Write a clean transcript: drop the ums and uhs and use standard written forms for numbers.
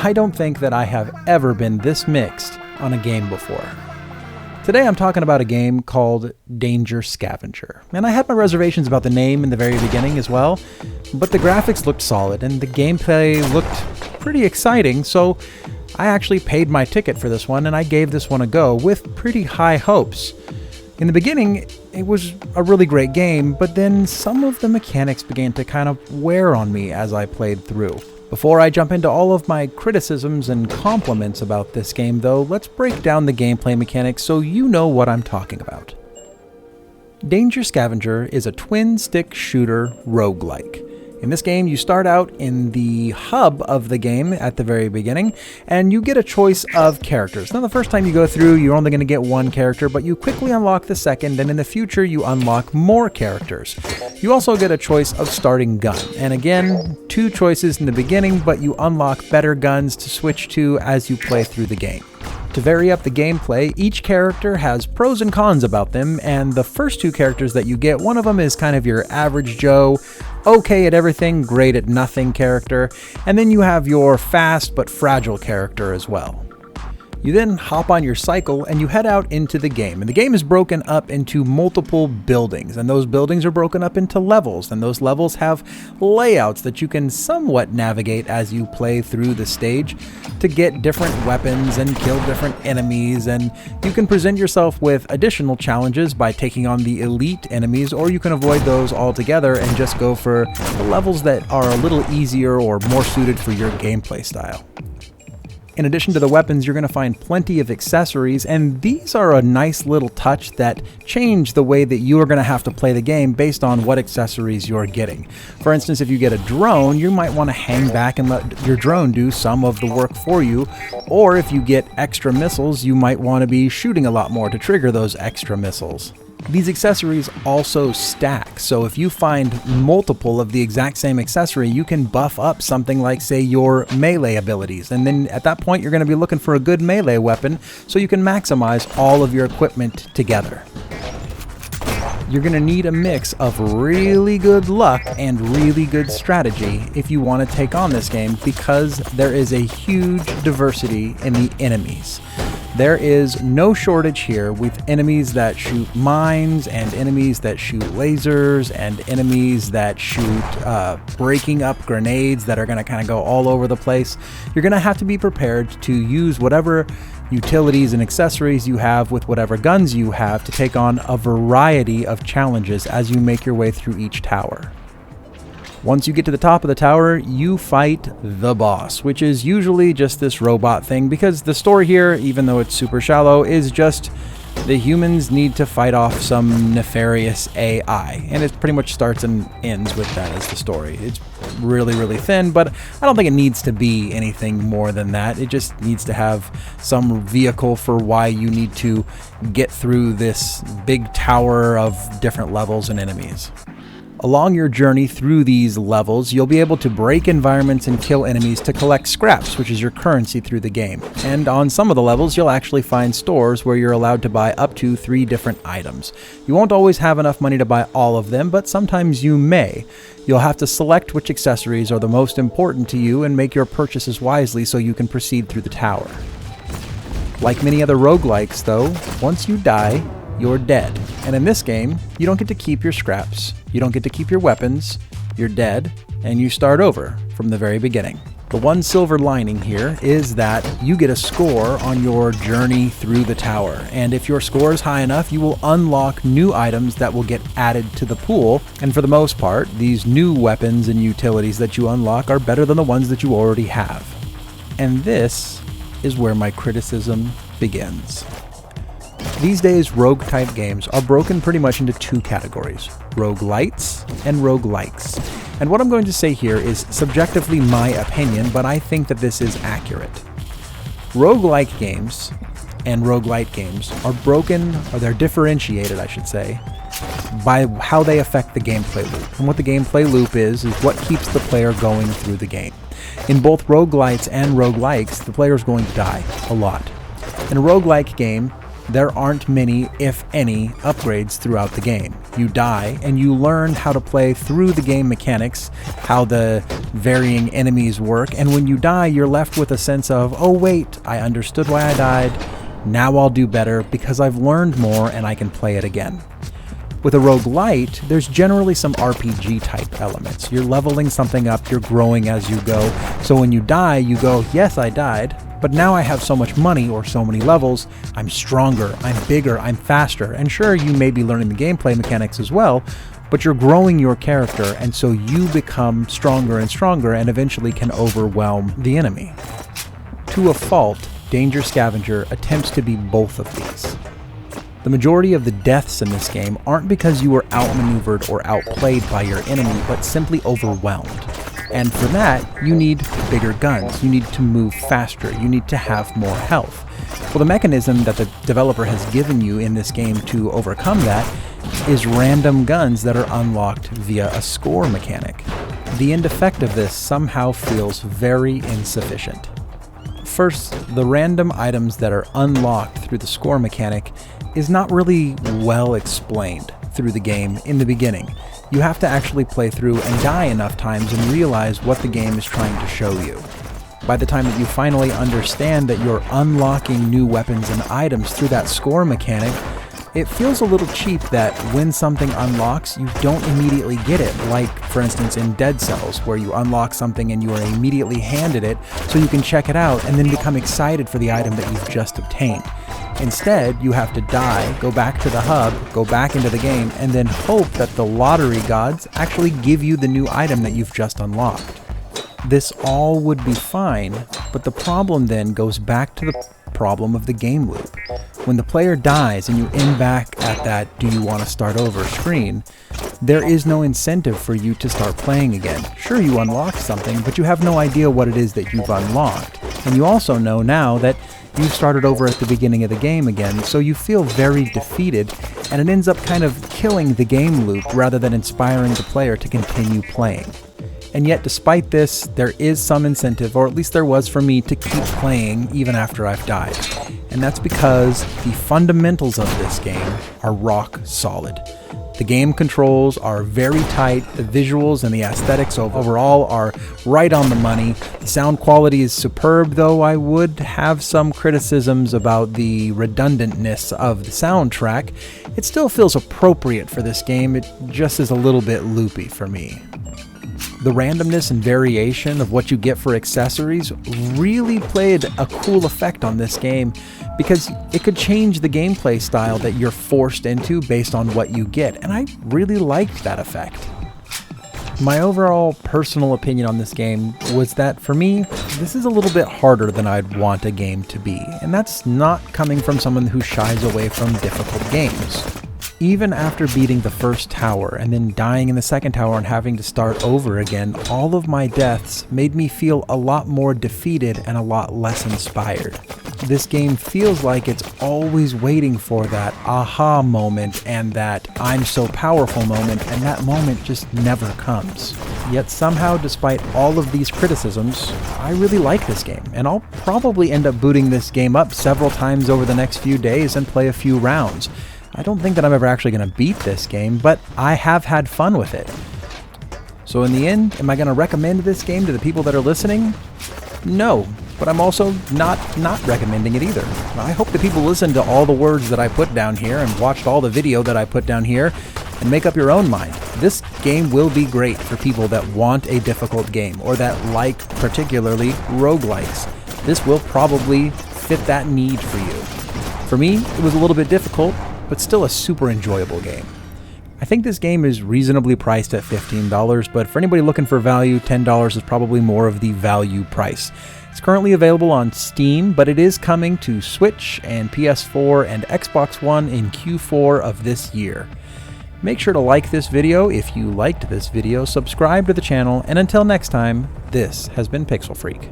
I don't think that I have ever been this mixed on a game before. Today I'm talking about a game called Scavenger, and I had my reservations about the name in the very beginning as well, but the graphics looked solid and the gameplay looked pretty exciting, so I actually paid my ticket for this one and I gave this one a go with pretty high hopes. In the beginning, it was a really great game, but then some of the mechanics began to kind of wear on me as I played through. Before I jump into all of my criticisms and compliments about this game though, let's break down the gameplay mechanics so you know what I'm talking about. Scavenger is a twin stick shooter roguelike. In this game, you start out in the hub of the game at the very beginning, and you get a choice of characters. Now, the first time you go through, you're only going to get one character, but you quickly unlock the second, and in the future, you unlock more characters. You also get a choice of starting gun, and again, two choices in the beginning, but you unlock better guns to switch to as you play through the game. To vary up the gameplay, each character has pros and cons about them, and the first two characters that you get, one of them is kind of your average Joe, okay at everything, great at nothing character, and then you have your fast but fragile character as well. You then hop on your cycle and you head out into the game. And the game is broken up into multiple buildings, and those buildings are broken up into levels, and those levels have layouts that you can somewhat navigate as you play through the stage to get different weapons and kill different enemies, and you can present yourself with additional challenges by taking on the elite enemies, or you can avoid those altogether and just go for the levels that are a little easier or more suited for your gameplay style. In addition to the weapons, you're going to find plenty of accessories, and these are a nice little touch that change the way that you are going to have to play the game based on what accessories you're getting. For instance, if you get a drone, you might want to hang back and let your drone do some of the work for you, or if you get extra missiles, you might want to be shooting a lot more to trigger those extra missiles. These accessories also stack, so if you find multiple of the exact same accessory, you can buff up something like, say, your melee abilities, and then at that point you're going to be looking for a good melee weapon so you can maximize all of your equipment together. You're going to need a mix of really good luck and really good strategy if you want to take on this game, because there is a huge diversity in the enemies. There is no shortage here with enemies that shoot mines, and enemies that shoot lasers, and enemies that shoot breaking up grenades that are going to kind of go all over the place. You're going to have to be prepared to use whatever utilities and accessories you have with whatever guns you have to take on a variety of challenges as you make your way through each tower. Once you get to the top of the tower, you fight the boss, which is usually just this robot thing, because the story here, even though it's super shallow, is just the humans need to fight off some nefarious AI, and it pretty much starts and ends with that as the story. It's really, really thin, but I don't think it needs to be anything more than that. It just needs to have some vehicle for why you need to get through this big tower of different levels and enemies. Along your journey through these levels, you'll be able to break environments and kill enemies to collect scraps, which is your currency through the game. And on some of the levels, you'll actually find stores where you're allowed to buy up to 3 different items. You won't always have enough money to buy all of them, but sometimes you may. You'll have to select which accessories are the most important to you and make your purchases wisely so you can proceed through the tower. Like many other roguelikes, though, once you die, you're dead. And in this game, you don't get to keep your scraps, you don't get to keep your weapons, you're dead, and you start over from the very beginning. The one silver lining here is that you get a score on your journey through the tower, and if your score is high enough, you will unlock new items that will get added to the pool, and for the most part, these new weapons and utilities that you unlock are better than the ones that you already have. And this is where my criticism begins. These days, rogue-type games are broken pretty much into 2 categories, roguelites and roguelikes. And what I'm going to say here is subjectively my opinion, but I think that this is accurate. Roguelike games and roguelite games are broken, or they're differentiated, I should say, by how they affect the gameplay loop. And what the gameplay loop is what keeps the player going through the game. In both roguelites and roguelikes, the player is going to die a lot. In a roguelike game, There aren't many, if any, upgrades throughout the game. You die, and you learn how to play through the game mechanics, how the varying enemies work, and when you die, you're left with a sense of, oh wait, I understood why I died, now I'll do better because I've learned more and I can play it again. With a roguelite, there's generally some RPG-type elements. You're leveling something up, you're growing as you go, so when you die, you go, yes, I died, but now I have so much money or so many levels, I'm stronger, I'm bigger, I'm faster, and sure, you may be learning the gameplay mechanics as well, but you're growing your character, and so you become stronger and stronger and eventually can overwhelm the enemy. To a fault, Danger Scavenger attempts to be both of these. The majority of the deaths in this game aren't because you were outmaneuvered or outplayed by your enemy, but simply overwhelmed. And for that, you need bigger guns, you need to move faster, you need to have more health. Well, the mechanism that the developer has given you in this game to overcome that is random guns that are unlocked via a score mechanic. The end effect of this somehow feels very insufficient. First, the random items that are unlocked through the score mechanic is not really well explained through the game in the beginning. You have to actually play through and die enough times and realize what the game is trying to show you. By the time that you finally understand that you're unlocking new weapons and items through that score mechanic, it feels a little cheap that when something unlocks, you don't immediately get it, like, for instance, in Dead Cells, where you unlock something and you are immediately handed it so you can check it out and then become excited for the item that you've just obtained. Instead, you have to die, go back to the hub, go back into the game, and then hope that the lottery gods actually give you the new item that you've just unlocked. This all would be fine, but the problem then goes back to the problem of the game loop. When the player dies and you end back at that "do you want to start over" screen, there is no incentive for you to start playing again. Sure, you unlocked something, but you have no idea what it is that you've unlocked. And you also know now that you've started over at the beginning of the game again, so you feel very defeated, and it ends up kind of killing the game loop rather than inspiring the player to continue playing. And yet, despite this, there is some incentive, or at least there was for me, to keep playing even after I've died. And that's because the fundamentals of this game are rock solid. The game controls are very tight, the visuals and the aesthetics overall are right on the money. The sound quality is superb, though I would have some criticisms about the redundantness of the soundtrack. It still feels appropriate for this game, it just is a little bit loopy for me. The randomness and variation of what you get for accessories really played a cool effect on this game because it could change the gameplay style that you're forced into based on what you get, and I really liked that effect. My overall personal opinion on this game was that for me, this is a little bit harder than I'd want a game to be, and that's not coming from someone who shies away from difficult games. Even after beating the first tower and then dying in the second tower and having to start over again, all of my deaths made me feel a lot more defeated and a lot less inspired. This game feels like it's always waiting for that aha moment and that I'm so powerful moment, and that moment just never comes. Yet somehow, despite all of these criticisms, I really like this game, and I'll probably end up booting this game up several times over the next few days and play a few rounds. I don't think that I'm ever actually going to beat this game, but I have had fun with it. So in the end, am I going to recommend this game to the people that are listening? No, but I'm also not recommending it either. I hope that people listen to all the words that I put down here and watched all the video that I put down here and make up your own mind. This game will be great for people that want a difficult game or that like particularly roguelikes. This will probably fit that need for you. For me, it was a little bit difficult, but still a super enjoyable game. I think this game is reasonably priced at $15, but for anybody looking for value, $10 is probably more of the value price. It's currently available on Steam, but it is coming to Switch and PS4 and Xbox One in Q4 of this year. Make sure to like this video if you liked this video, subscribe to the channel, and until next time, this has been Pixel Freak.